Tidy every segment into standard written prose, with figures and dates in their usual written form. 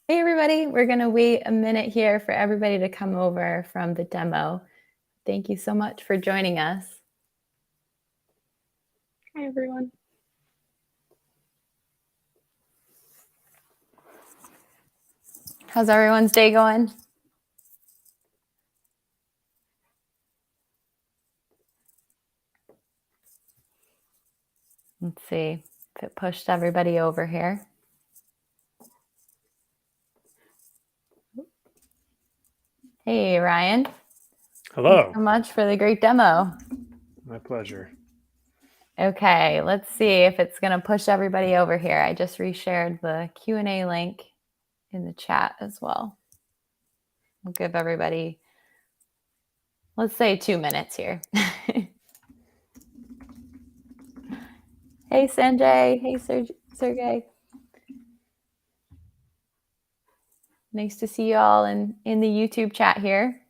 Hey everybody, we're going to wait a minute here for everybody to come over from the demo. Thank you so much for joining us. Hi everyone. How's everyone's day going? Let's see if it pushed everybody over here. Hey, Ryan. Hello. Thanks so much for the great demo. My pleasure. Okay, let's see if it's going to push everybody over here. I just reshared the Q&A link in the chat as well. We'll give everybody, let's say 2 minutes here. Hey, Sanjay. Hey, Sergey. Nice to see you all in the YouTube chat here.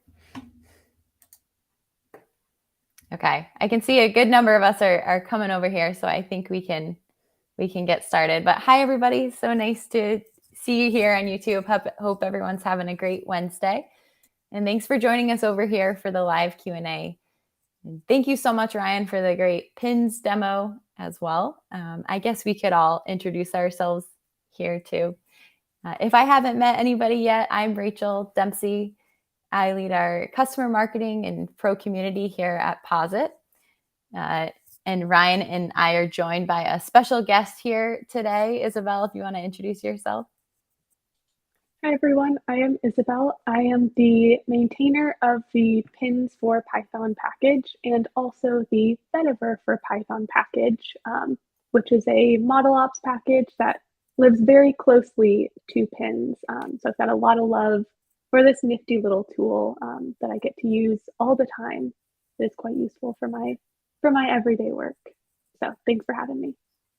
Okay, I can see a good number of us are coming over here, so I think we can get started. But hi, everybody. So nice to see you here on YouTube. Hope everyone's having a great Wednesday. And thanks for joining us over here for the live Q&A. And thank you so much, Ryan, for the great pins demo as well. I guess we could all introduce ourselves here too. If I haven't met anybody yet, I'm Rachael Dempsey. I lead our customer marketing and pro community here at Posit. And Ryan and I are joined by a special guest here today. Isabel, if you want to introduce yourself. Hi everyone, I am Isabel. I am the maintainer of the pins for Python package and also the vetiver for Python package, which is a model ops package that lives very closely to pins. So I've got a lot of love for this nifty little tool that I get to use all the time. It's quite useful for my everyday work. So thanks for having me.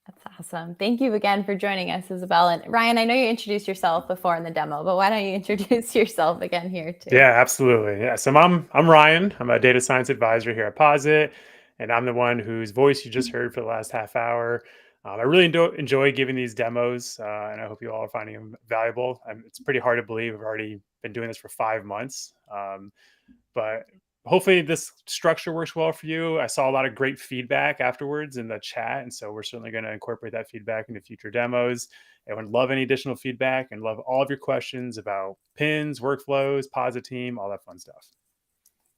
That's awesome. Thank you again for joining us, Isabel. And Ryan, I know you introduced yourself before in the demo, but why don't you introduce yourself again here too? Yeah, absolutely. Yeah, so I'm Ryan. I'm a data science advisor here at Posit, and I'm the one whose voice you just heard for the last half hour. I really enjoy giving these demos, and I hope you all are finding them valuable. It's pretty hard to believe I've already been doing this for 5 months, but hopefully this structure works well for you. I saw a lot of great feedback afterwards in the chat, and so we're certainly going to incorporate that feedback into future demos. I would love any additional feedback and love all of your questions about pins, workflows, Posit Team, all that fun stuff.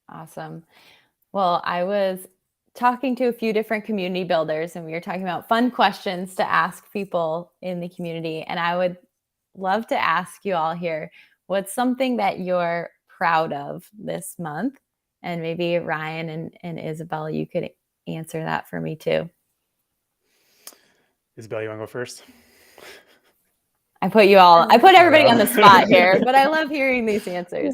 Awesome. Well, I was talking to a few different community builders, and we were talking about fun questions to ask people in the community. And I would love to ask you all here, what's something that you're proud of this month? And maybe Ryan and Isabel, you could answer that for me too. Isabel, you want to go first? I put everybody on the spot here, but I love hearing these answers.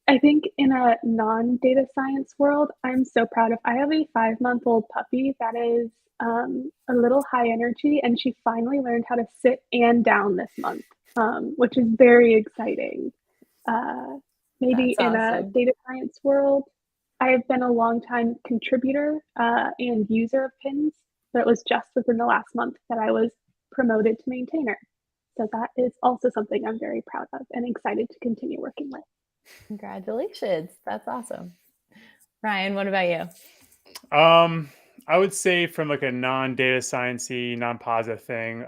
I think in a non-data science world, I'm so proud of, I have a 5-month-old puppy that is a little high energy, and she finally learned how to sit and down this month, which is very exciting. Maybe That's in awesome. a data science world, I have been a long-time contributor and user of pins, but it was just within the last month that I was promoted to maintainer. So that is also something I'm very proud of and excited to continue working with. Congratulations. That's awesome. Ryan, what about you? I would say from like a non-data sciencey, non-Posit thing,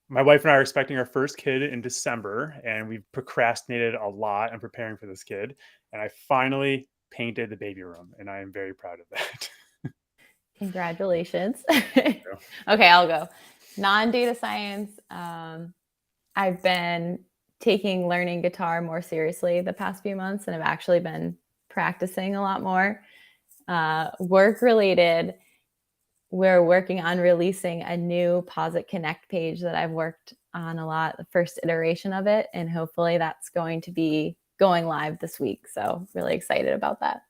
my wife and I are expecting our first kid in December, and we've procrastinated a lot in preparing for this kid. And I finally painted the baby room, and I am very proud of that. Congratulations. Okay, I'll go. Non-data science. I've been taking learning guitar more seriously the past few months, and I've actually been practicing a lot more. Work related, we're working on releasing a new Posit Connect page that I've worked on a lot, the first iteration of it, and hopefully that's going to be going live this week. So really excited about that.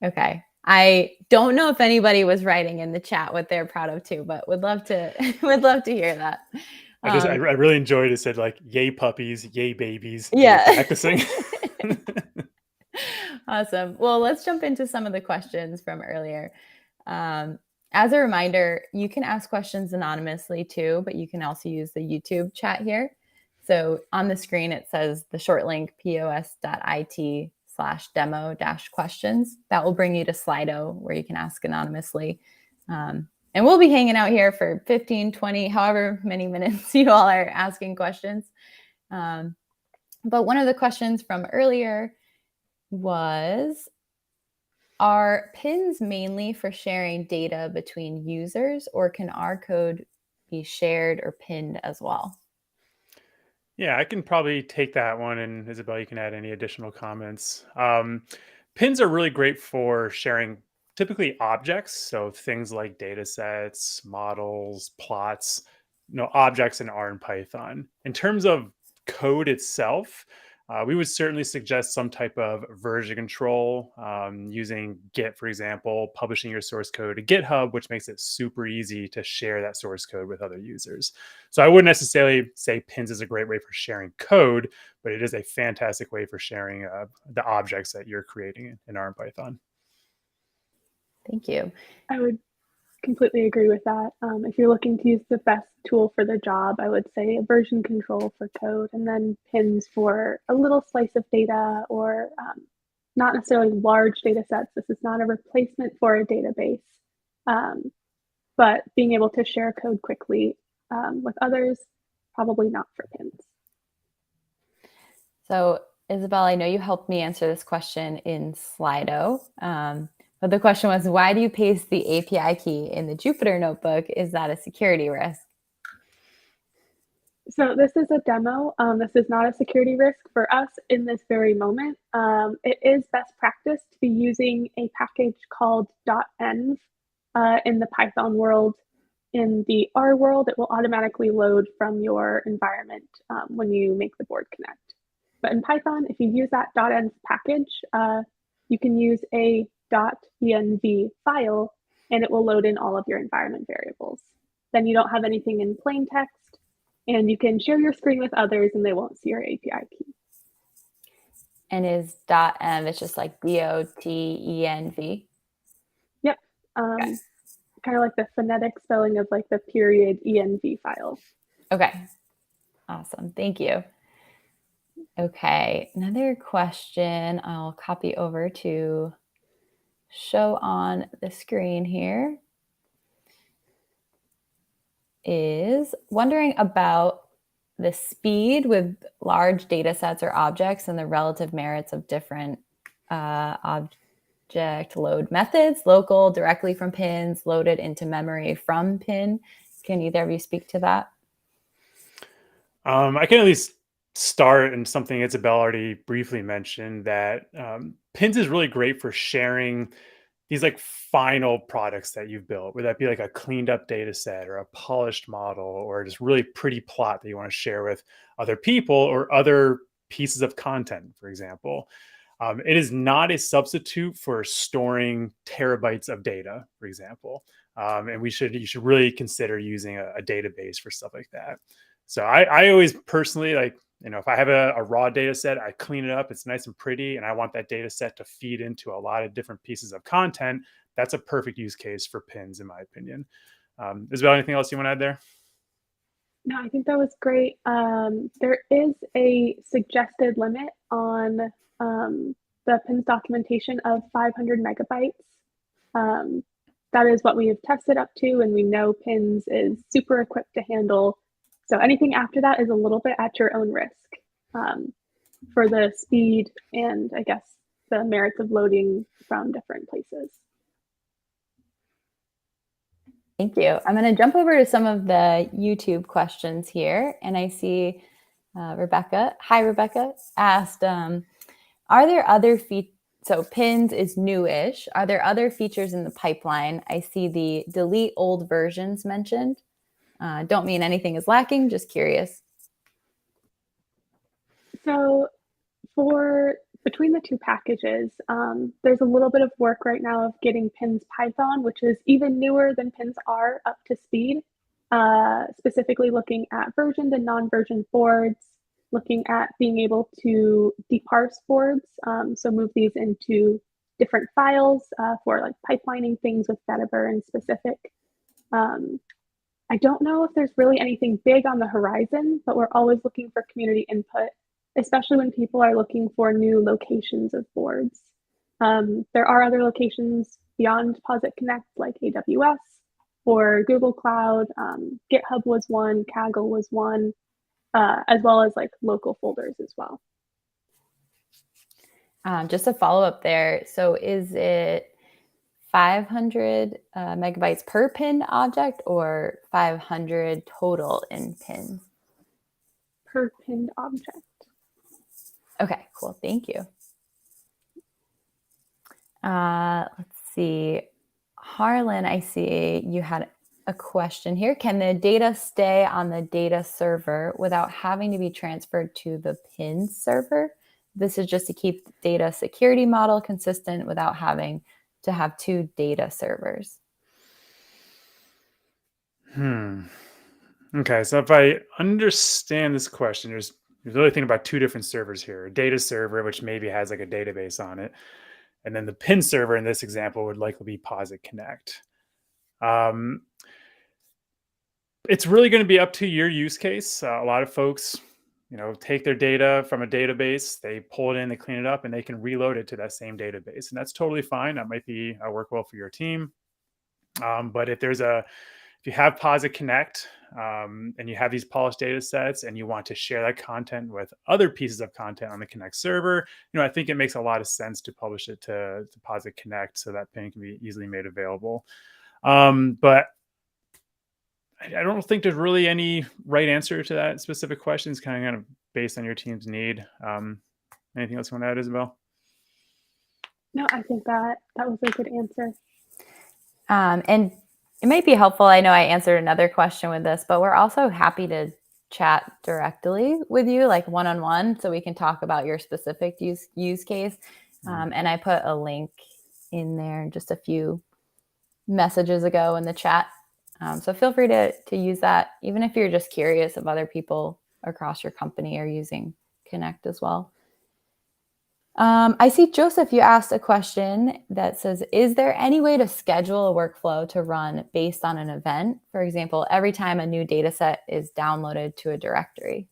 Okay. I don't know if anybody was writing in the chat what they're proud of too, but would love to hear that. I really enjoyed it. It said like, yay puppies, yay babies, yeah. yay practicing. Awesome. Well, let's jump into some of the questions from earlier. As a reminder, you can ask questions anonymously too, but you can also use the YouTube chat here. So on the screen, it says the short link pos.it/demo-questions. That will bring you to Slido where you can ask anonymously. And we'll be hanging out here for 15, 20, however many minutes you all are asking questions. But one of the questions from earlier was, are pins mainly for sharing data between users, or can our code be shared or pinned as well? Yeah, I can probably take that one, and Isabel, you can add any additional comments. Pins are really great for sharing typically objects, so things like data sets, models, plots, objects in R and Python. In terms of code itself, we would certainly suggest some type of version control using Git, for example, publishing your source code to GitHub, which makes it super easy to share that source code with other users. So I wouldn't necessarily say pins is a great way for sharing code, but it is a fantastic way for sharing the objects that you're creating in R and Python. Thank you. I would completely agree with that. If you're looking to use the best tool for the job, I would say a version control for code, and then pins for a little slice of data, or not necessarily large data sets. This is not a replacement for a database, but being able to share code quickly with others, probably not for pins. So Isabel, I know you helped me answer this question in Slido. But the question was, why do you paste the API key in the Jupyter notebook? Is that a security risk? So this is a demo. This is not a security risk for us in this very moment. It is best practice to be using a package called .env in the Python world. In the R world, it will automatically load from your environment when you make the board connect. But in Python, if you use that .env package, you can use a .env file, and it will load in all of your environment variables. Then you don't have anything in plain text, and you can share your screen with others, and they won't see your API key. And is .env, it's just like BOTENV? Yep. Okay. Kind of like the phonetic spelling of like the period env file. Okay. Awesome. Thank you. Okay. Another question I'll copy over to show on the screen here is wondering about the speed with large data sets or objects and the relative merits of different object load methods, local, directly from pins, loaded into memory from pin. Can either of you speak to that? I can at least start in something Isabel already briefly mentioned, that pins is really great for sharing these like final products that you've built, whether that be like a cleaned up data set or a polished model or just really pretty plot that you want to share with other people or other pieces of content, for example. It is not a substitute for storing terabytes of data, for example. And you should really consider using a database for stuff like that. So I always personally like, if I have a raw data set, I clean it up, it's nice and pretty, and I want that data set to feed into a lot of different pieces of content. That's a perfect use case for pins, in my opinion. Isabel, anything else you want to add there? No, I think that was great. There is a suggested limit on the pins documentation of 500 megabytes. That is what we have tested up to, and we know pins is super equipped to handle. So anything after that is a little bit at your own risk for the speed and, I guess, the merits of loading from different places. Thank you. I'm going to jump over to some of the YouTube questions here. And I see Rebecca. Hi, Rebecca. Asked, are there other features? So pins is newish. Are there other features in the pipeline? I see the delete old versions mentioned. Don't mean anything is lacking, just curious. So for between the two packages, there's a little bit of work right now of getting pins Python, which is even newer than pins R, up to speed, specifically looking at versioned and non-versioned boards, looking at being able to deparse boards, so move these into different files for like pipelining things with Vetiver and specific. I don't know if there's really anything big on the horizon, but we're always looking for community input, especially when people are looking for new locations of boards. There are other locations beyond Posit Connect, like AWS or Google Cloud. GitHub was one, Kaggle was one, as well as like local folders as well. Just a follow up there. So is it 500 megabytes per pin object or 500 total in pins? Per pinned object. Okay, cool. Thank you. Let's see. Harlan, I see you had a question here. Can the data stay on the data server without having to be transferred to the pin server? This is just to keep the data security model consistent without having to have two data servers. Okay, so if I understand this question, you're really thinking about two different servers here. A data server, which maybe has like a database on it. And then the pin server in this example would likely be Posit Connect. It's really going to be up to your use case. A lot of folks, take their data from a database, they pull it in, they clean it up, and they can reload it to that same database. And that's totally fine. That might be work well for your team. But if you have Posit Connect and you have these polished data sets and you want to share that content with other pieces of content on the Connect server, I think it makes a lot of sense to publish it to Posit Connect so that pin can be easily made available. But I don't think there's really any right answer to that specific question. It's kind of based on your team's need. Anything else you want to add, Isabel? No, I think that was a good answer. And it might be helpful. I know I answered another question with this, but we're also happy to chat directly with you, like one-on-one, so we can talk about your specific use case. And I put a link in there just a few messages ago in the chat. So feel free to use that, even if you're just curious if other people across your company are using Connect as well. I see, Joseph, you asked a question that says, is there any way to schedule a workflow to run based on an event? For example, every time a new data set is downloaded to a directory.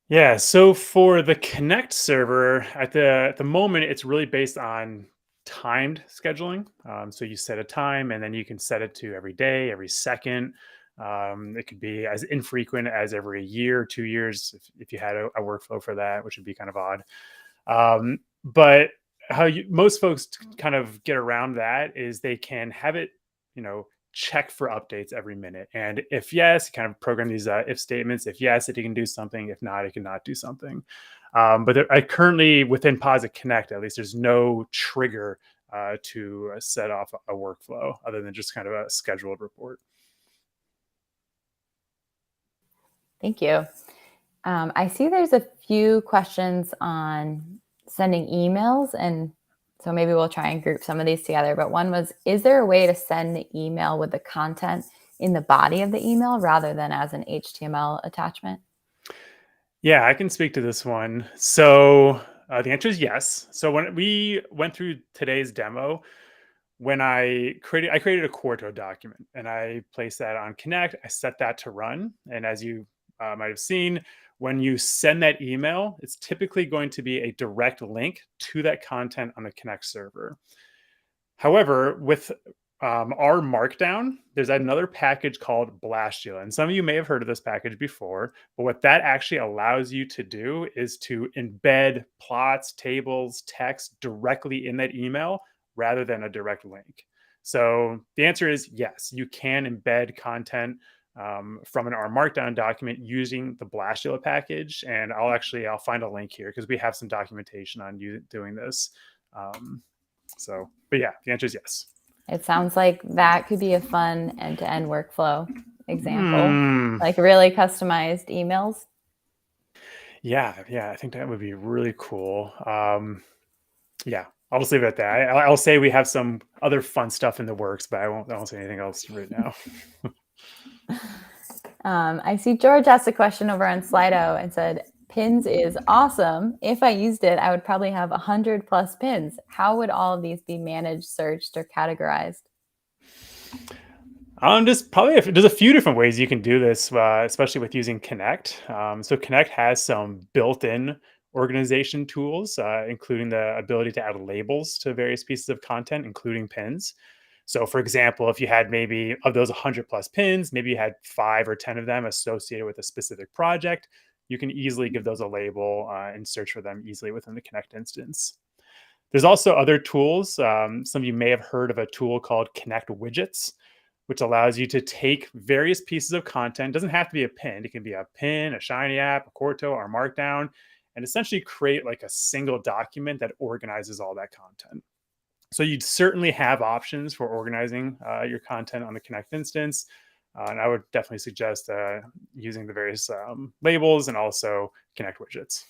Yeah, so for the Connect server, at the moment, it's really based on timed scheduling. So you set a time and then you can set it to every day, every second. It could be as infrequent as every year, 2 years, if you had a workflow for that, which would be kind of odd. But how most folks kind of get around that is they can have it, check for updates every minute. And if yes, you kind of program these if statements. If yes, it can do something. If not, it cannot do something. But I currently, within Posit Connect, at least, there's no trigger to set off a workflow other than just kind of a scheduled report. Thank you. I see there's a few questions on sending emails, and so maybe we'll try and group some of these together. But one was, is there a way to send the email with the content in the body of the email rather than as an HTML attachment? Yeah, I can speak to this one. So the answer is yes. So when we went through today's demo, when I created a Quarto document and I placed that on Connect, I set that to run. And as you might have seen, when you send that email, it's typically going to be a direct link to that content on the Connect server. However, with our Markdown, there's another package called Blastula. And some of you may have heard of this package before, but what that actually allows you to do is to embed plots, tables, text directly in that email rather than a direct link. So the answer is yes, you can embed content from an R Markdown document using the Blastula package. And I'll find a link here because we have some documentation on you doing this. But yeah, the answer is yes. It sounds like that could be a fun end-to-end workflow example, like really customized emails. Yeah, I think that would be really cool. Yeah, I'll just leave it at that. I'll say we have some other fun stuff in the works, but I won't say anything else right now. I see George asked a question over on Slido and said, pins is awesome. If I used it, I would probably have 100+ pins. How would all of these be managed, searched, or categorized? There's a few different ways you can do this, especially with using Connect. So Connect has some built-in organization tools, including the ability to add labels to various pieces of content, including pins. So, for example, if you had maybe of those 100 plus pins, maybe you had 5 or 10 of them associated with a specific project, you can easily give those a label and search for them easily within the Connect instance. There's also other tools. Some of you may have heard of a tool called Connect Widgets, which allows you to take various pieces of content. It doesn't have to be a pin. It can be a pin, a Shiny app, a Quarto, or Markdown, and essentially create like a single document that organizes all that content. So you'd certainly have options for organizing your content on the Connect instance. And I would definitely suggest using the various labels and also Connect widgets.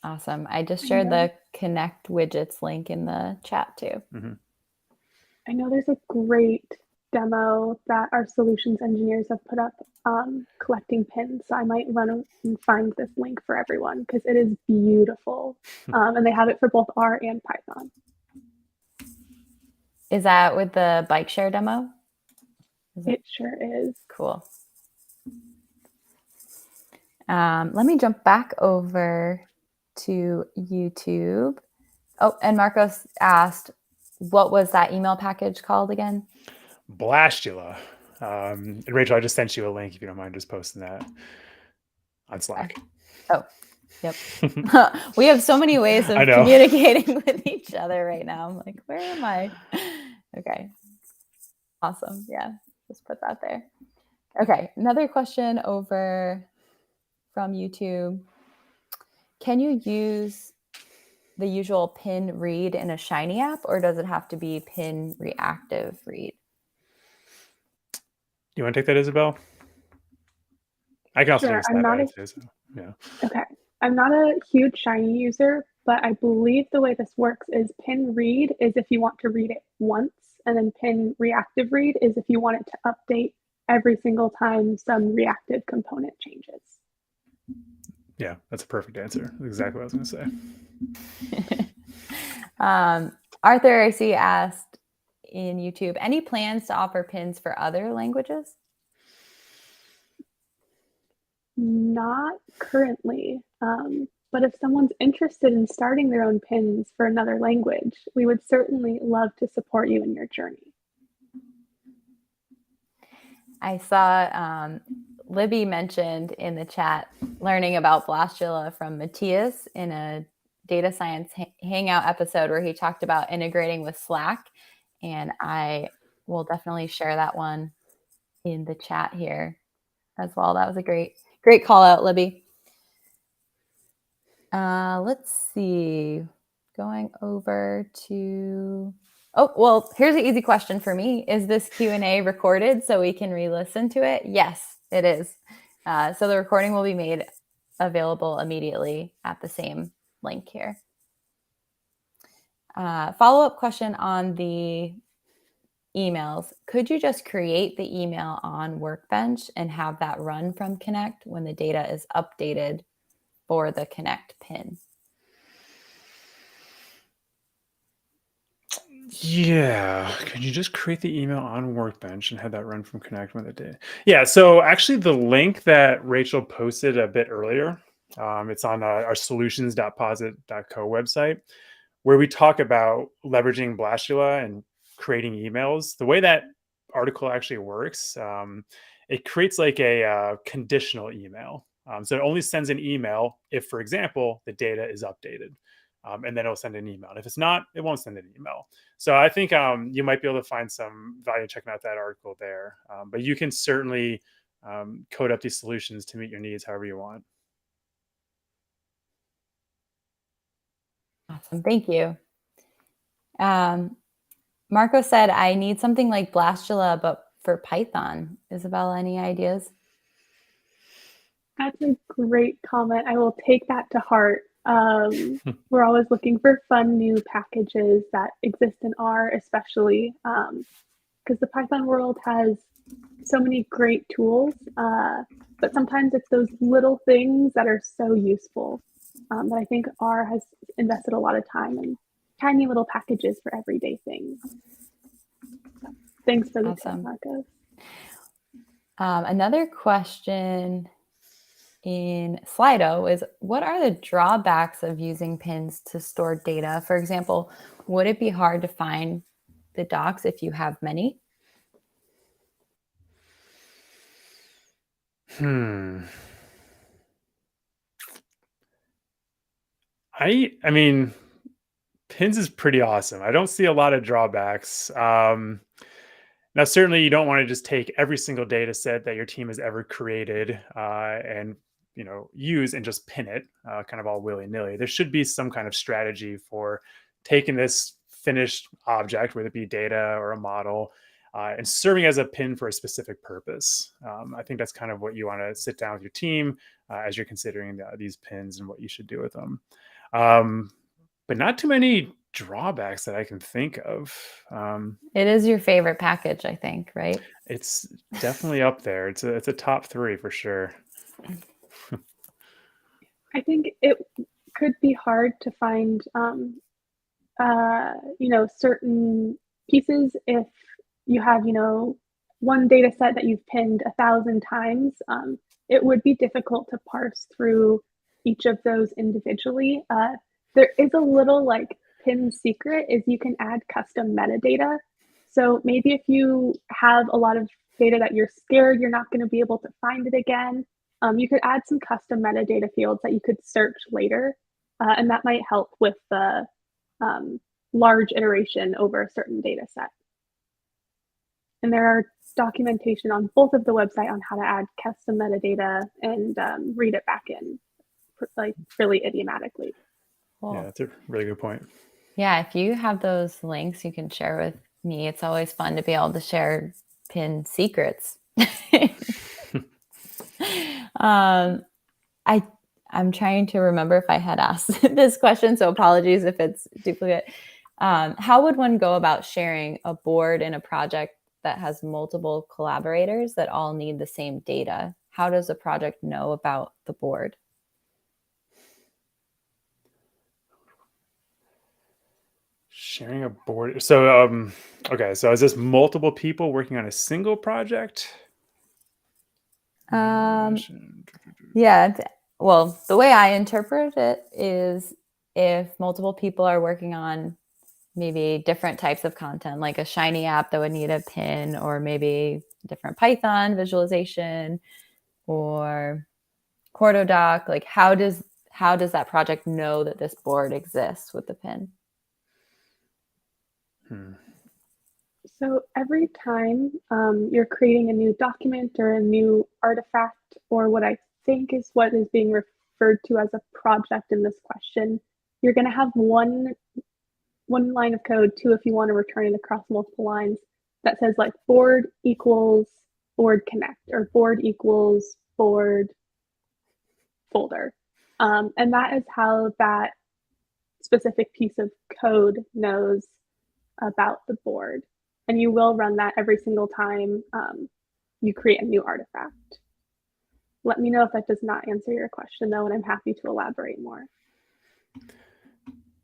Awesome. I just shared the Connect widgets link in the chat too. Mm-hmm. I know there's a great demo that our solutions engineers have put up collecting pins. So I might run and find this link for everyone because it is beautiful. And they have it for both R and Python. Is that with the bike share demo? It sure is. Cool. Let me jump back over to YouTube. Oh, and Marcos asked, what was that email package called again? Blastula. And Rachel, I just sent you a link if you don't mind just posting that on Slack. Oh, yep. We have so many ways of communicating with each other right now. I'm like, where am I? Okay. Awesome. Yeah, just put that there. Okay, another question over from YouTube. Can you use the usual pin read in a Shiny app, or does it have to be pin reactive read? You want to take that, Isabel? I can also sure. Yeah. Okay. I'm not a huge Shiny user, but I believe the way this works is pin read is if you want to read it once, and then pin reactive read is if you want it to update every single time some reactive component changes. Yeah, that's a perfect answer. That's exactly what I was going to say. Arthur, I see, asked in YouTube, any plans to offer pins for other languages? Not currently, but if someone's interested in starting their own pins for another language, we would certainly love to support you in your journey. I saw Libby mentioned in the chat learning about Blastula from Matthias in a data science hangout episode where he talked about integrating with Slack. And I will definitely share that one in the chat here as well. That was a great call out, Libby. Let's see. Going over to... Oh, well, here's an easy question for me. Is this Q&A recorded so we can re-listen to it? Yes, it is. So the recording will be made available immediately at the same link here. Follow-up question on the emails. Could you just create the email on Workbench and have that run from Connect when the data is updated for the Connect pin? Yeah. Can you just create the email on Workbench and have that run from Connect when it did? Yeah. So actually the link that Rachel posted a bit earlier, it's on our solutions.posit.co website, where we talk about leveraging Blastula and creating emails. The way that article actually works, it creates like a conditional email. So it only sends an email if, for example, the data is updated. And then it'll send an email. And if it's not, it won't send an email. So I think you might be able to find some value checking out that article there. But you can certainly code up these solutions to meet your needs however you want. Awesome. Thank you. Marco said, I need something like Blastula, but for Python. Isabel, any ideas? That's a great comment. I will take that to heart. We're always looking for fun new packages that exist in R, especially because the Python world has so many great tools, but sometimes it's those little things that are so useful that I think R has invested a lot of time in tiny little packages for everyday things. Thanks for the tip, Awesome. Marcos. Another question in Slido is, what are the drawbacks of using pins to store data? For example, would it be hard to find the docs if you have many? I mean, pins is pretty awesome. I don't see a lot of drawbacks. Now, certainly, you don't want to just take every single data set that your team has ever created and use and just pin it kind of all willy-nilly. There should be some kind of strategy for taking this finished object, whether it be data or a model, and serving as a pin for a specific purpose. I think that's kind of what you want to sit down with your team as you're considering these pins and what you should do with them. But not too many drawbacks that I can think of. It is your favorite package, I think, right? It's definitely up there. It's a top 3 for sure. I think it could be hard to find, certain pieces if you have, one data set that you've pinned 1,000 times. It would be difficult to parse through each of those individually. There is a little pin secret is you can add custom metadata. So maybe if you have a lot of data that you're scared you're not going to be able to find it again, you could add some custom metadata fields that you could search later. And that might help with the large iteration over a certain data set. And there are documentation on both of the website on how to add custom metadata and read it back in really idiomatically. Cool. Yeah, that's a really good point. Yeah, if you have those links you can share with me. It's always fun to be able to share pin secrets. I'm trying to remember if I had asked this question, so apologies if it's duplicate. How would one go about sharing a board in a project that has multiple collaborators that all need the same data? How does a project know about the board? Sharing a board. So, okay. So is this multiple people working on a single project? Yeah. Well, the way I interpret it is if multiple people are working on maybe different types of content, like a Shiny app that would need a pin, or maybe different Python visualization or CordoDoc, like how does that project know that this board exists with the pin? So every time you're creating a new document or a new artifact, or what I think is what is being referred to as a project in this question, you're going to have one line of code, two if you want to return it across multiple lines, that says board equals board connect, or board equals board folder. And that is how that specific piece of code knows about the board. And you will run that every single time you create a new artifact. Let me know if that does not answer your question, though, and I'm happy to elaborate more.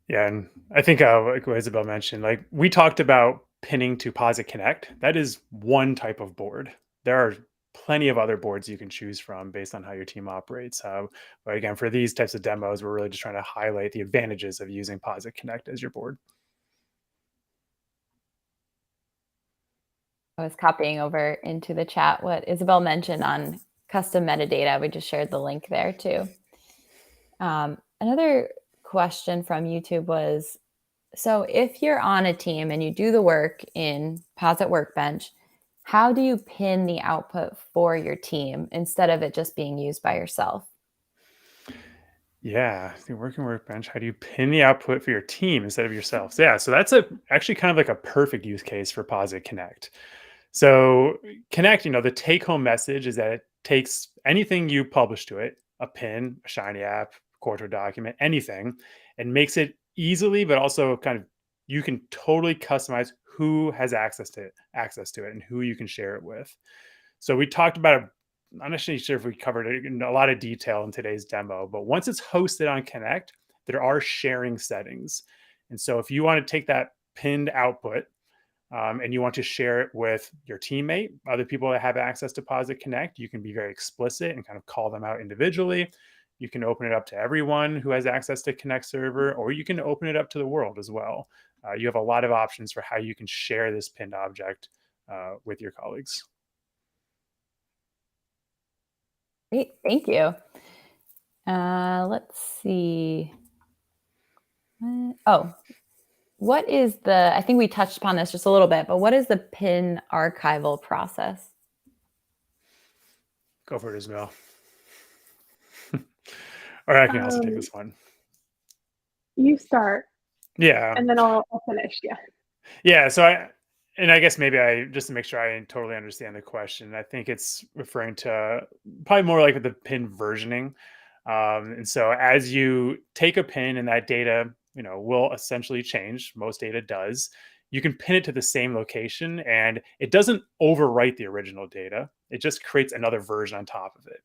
Yeah, and I think like what Isabel mentioned, we talked about pinning to Posit Connect. That is one type of board. There are plenty of other boards you can choose from based on how your team operates. But again, for these types of demos, we're really just trying to highlight the advantages of using Posit Connect as your board. I was copying over into the chat what Isabel mentioned on custom metadata. We just shared the link there too. Another question from YouTube was, so if you're on a team and you do the work in Posit Workbench, how do you pin the output for your team instead of it just being used by yourself? Yeah, the working workbench. How do you pin the output for your team instead of yourself? So yeah, so that's actually kind of like a perfect use case for Posit Connect. So Connect, the take-home message is that it takes anything you publish to it, a pin, a Shiny app, Quarto document, anything, and makes it easily, but also kind of you can totally customize who has access to it and who you can share it with. So we talked about it. I'm not actually sure if we covered it in a lot of detail in today's demo, but once it's hosted on Connect, there are sharing settings. And so if you want to take that pinned output and you want to share it with your teammate, other people that have access to Posit Connect, you can be very explicit and kind of call them out individually. You can open it up to everyone who has access to Connect server, or you can open it up to the world as well. You have a lot of options for how you can share this pinned object with your colleagues. Great, thank you. Let's see. What is I think we touched upon this just a little bit, but what is the pin archival process? Go for it, Isabel. Or I can also take this one. You start. Yeah. And then I'll finish. Yeah. Yeah. So I guess maybe just to make sure I totally understand the question, I think it's referring to probably more like the pin versioning. And so as you take a pin and that data, will essentially change. Most data does. You can pin it to the same location and it doesn't overwrite the original data. It just creates another version on top of it.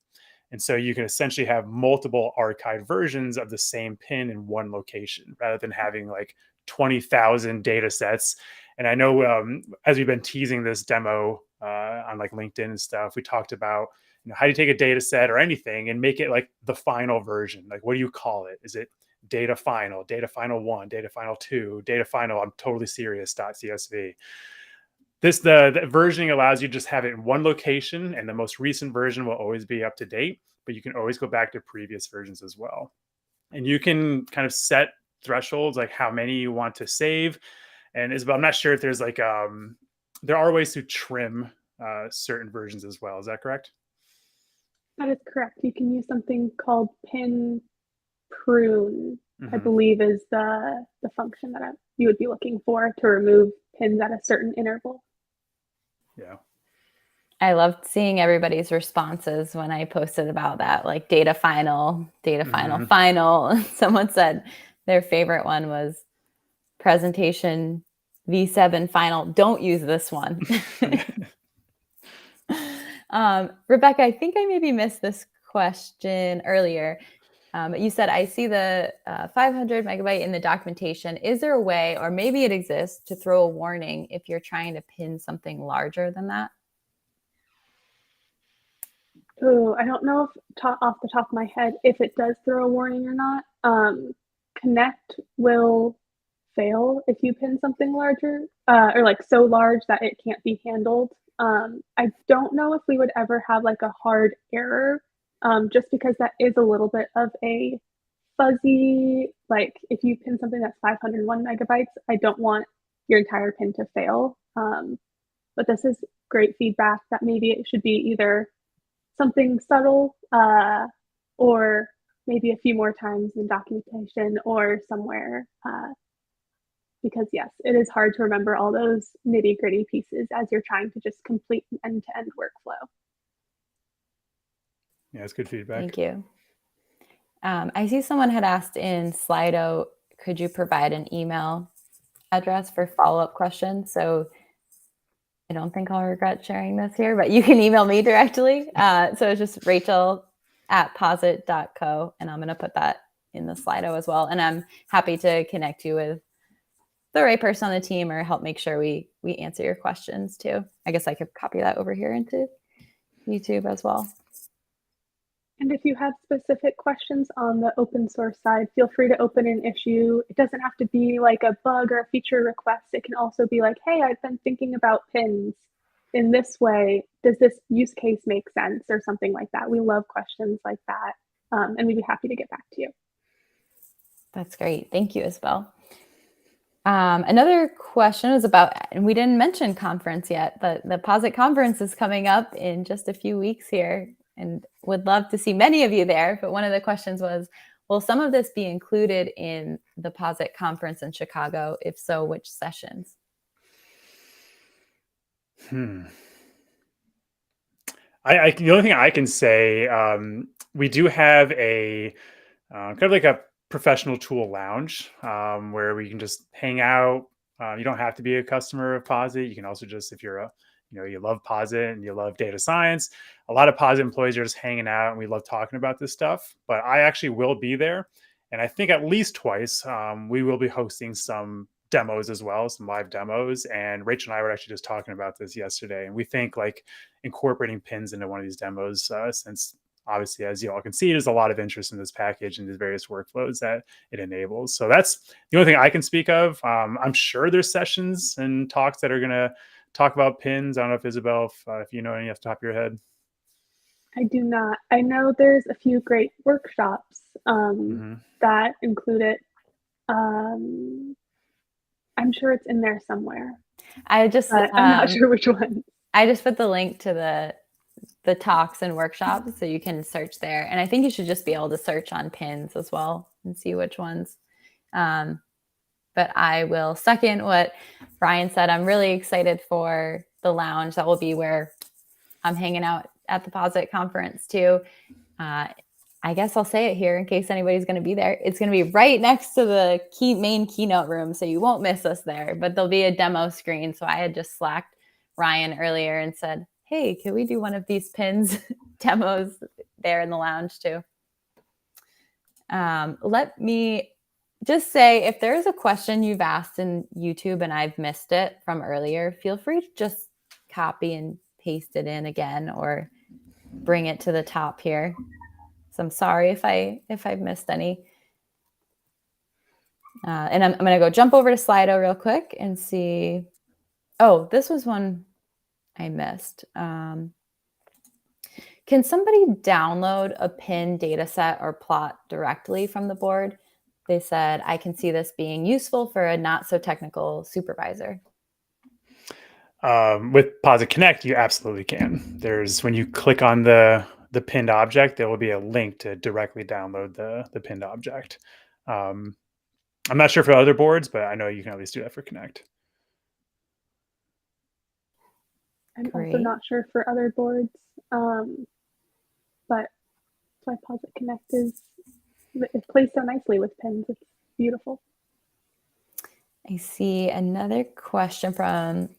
And so you can essentially have multiple archived versions of the same pin in one location rather than having like 20,000 data sets. And I know as we've been teasing this demo on like LinkedIn and stuff, we talked about how do you take a data set or anything and make it like the final version? Like, what do you call it? Is it data final 1, data final 2, data final, I'm totally serious .csv? The versioning allows you to just have it in one location, and the most recent version will always be up to date, but you can always go back to previous versions as well. And you can kind of set thresholds, like how many you want to save. And Isabel, I'm not sure if there's like, there are ways to trim certain versions as well. Is that correct? That is correct. You can use something called pin prune, I believe is the function that you would be looking for to remove pins at a certain interval. Yeah. I loved seeing everybody's responses when I posted about that, like data final. Someone said their favorite one was presentation V7 final. Don't use this one. Rebecca, I think I maybe missed this question earlier. You said, I see the 500 megabyte in the documentation. Is there a way, or maybe it exists, to throw a warning if you're trying to pin something larger than that? Oh, I don't know if off the top of my head if it does throw a warning or not. Connect will fail if you pin something larger or like so large that it can't be handled. I don't know if we would ever have like a hard error, just because that is a little bit of a fuzzy, like if you pin something that's 501 megabytes, I don't want your entire pin to fail. But this is great feedback that maybe it should be either something subtle or maybe a few more times in documentation or somewhere. Because yes, it is hard to remember all those nitty-gritty pieces as you're trying to just complete an end-to-end workflow. Yeah, it's good feedback. Thank you. I see someone had asked in Slido, could you provide an email address for follow-up questions? So I don't think I'll regret sharing this here, but you can email me directly. So it's just Rachael@posit.co, and I'm going to put that in the Slido as well. And I'm happy to connect you with the right person on the team or help make sure we answer your questions too. I guess I could copy that over here into YouTube as well. And if you have specific questions on the open source side, feel free to open an issue. It doesn't have to be like a bug or a feature request. It can also be like, hey, I've been thinking about pins in this way. Does this use case make sense or something like that? We love questions like that. And we'd be happy to get back to you. That's great. Thank you, Isabel. Another question is about, and we didn't mention conference yet, but the Posit Conference is coming up in just a few weeks here, and would love to see many of you there. But one of the questions was, will some of this be included in the Posit Conference in Chicago? If so, which sessions? The only thing I can say, we do have a kind of like a professional tool lounge where we can just hang out. You don't have to be a customer of Posit. You can also just, if you're you love Posit and you love data science, a lot of Posit employees are just hanging out and we love talking about this stuff. But I actually will be there. And I think at least twice, we will be hosting some demos as well, some live demos. And Rachel and I were actually just talking about this yesterday. And we think like incorporating pins into one of these demos, since obviously, as you all can see, there's a lot of interest in this package and these various workflows that it enables. So that's the only thing I can speak of. I'm sure there's sessions and talks that are going to talk about pins. I don't know if Isabel, if you know any off the top of your head. I do not. I know there's a few great workshops that include it. I'm sure it's in there somewhere. I'm not sure which one. I just put the link to the talks and workshops so you can search there. And I think you should just be able to search on pins as well and see which ones. But I will second what Brian said. I'm really excited for the lounge. That will be where I'm hanging out at the Posit Conference too. I guess I'll say it here in case anybody's going to be there. It's going to be right next to the main keynote room, so you won't miss us there. But there'll be a demo screen. So I had just slacked Ryan earlier and said, hey, can we do one of these pins demos there in the lounge too? Let me just say, if there's a question you've asked in YouTube and I've missed it from earlier, feel free to just copy and paste it in again or bring it to the top here. So I'm sorry if I've missed any. And I'm going to go jump over to Slido real quick and see. Oh, this was one I missed. Can somebody download a pin data set or plot directly from the board? They said, I can see this being useful for a not so technical supervisor. With Posit Connect, you absolutely can. When you click on the pinned object, there will be a link to directly download the pinned object. I'm not sure for other boards, but I know you can at least do that for Connect. I'm also not sure for other boards, but that's why Posit Connect it plays so nicely with pins. It's beautiful. I see another question from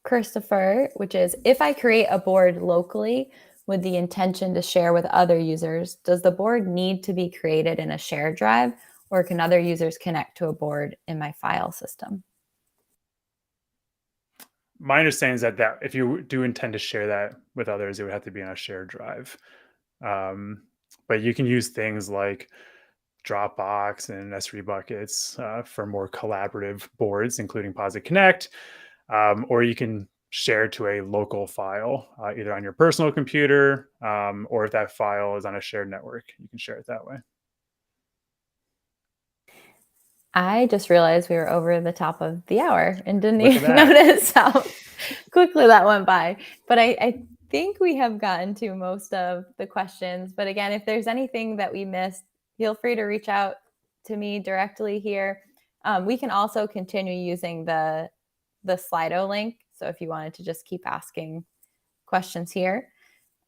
Christopher, which is, if I create a board locally with the intention to share with other users, does the board need to be created in a shared drive, or can other users connect to a board in my file system? My understanding is that if you do intend to share that with others, it would have to be on a shared drive. But you can use things like Dropbox and S3 buckets for more collaborative boards, including Posit Connect, or you can share to a local file, either on your personal computer, or if that file is on a shared network, you can share it that way. I just realized we were over the top of the hour and didn't even notice how quickly that went by. But I think we have gotten to most of the questions. But again, if there's anything that we missed, feel free to reach out to me directly here. We can also continue using the Slido link. So if you wanted to just keep asking questions here.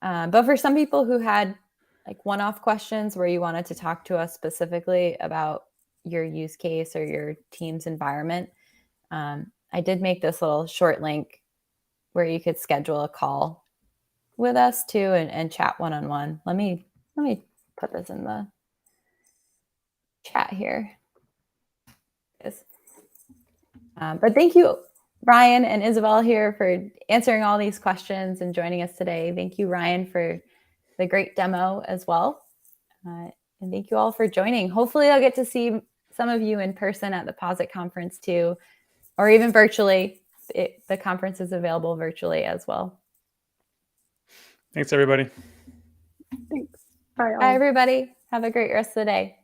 But for some people who had like one-off questions where you wanted to talk to us specifically about your use case or your team's environment, I did make this little short link where you could schedule a call with us too and chat one-on-one. Let me put this in the chat here. But thank you, Ryan and Isabel, here for answering all these questions and joining us today. Thank you, Ryan, for the great demo as well. And thank you all for joining. Hopefully I'll get to see some of you in person at the Posit Conference too, or even virtually. The conference is available virtually as well. Thanks, everybody. Thanks. Bye, all. Bye, everybody. Have a great rest of the day.